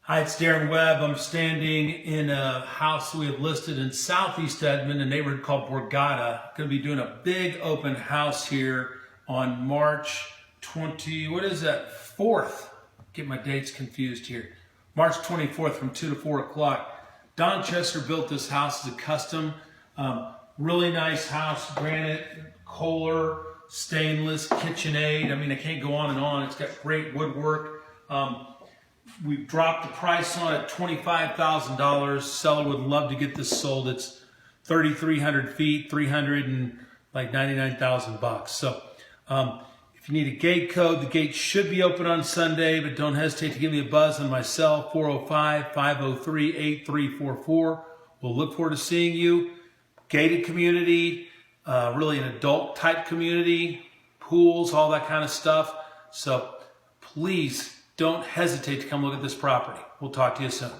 Hi, it's Darren Webb. I'm standing in a house we have listed in Southeast Edmond, a neighborhood called Borgata. Going to be doing a big open house here on March 20, 4th? Get my dates confused here. March 24th from 2 to 4 o'clock. Don Chester built this house as a custom. Really nice house, granite, Kohler, stainless, KitchenAid. I mean, I can't go on and on. It's got great woodwork. We've dropped the price on it, $25,000. Seller would love to get this sold. It's 3,300 feet, $99,000. So if you need a gate code, the gate should be open on Sunday, but don't hesitate to give me a buzz on my cell, 405-503-8344. We'll look forward to seeing you. Gated community, really an adult type community, pools, all that kind of stuff. So please don't hesitate to come look at this property. We'll talk to you soon.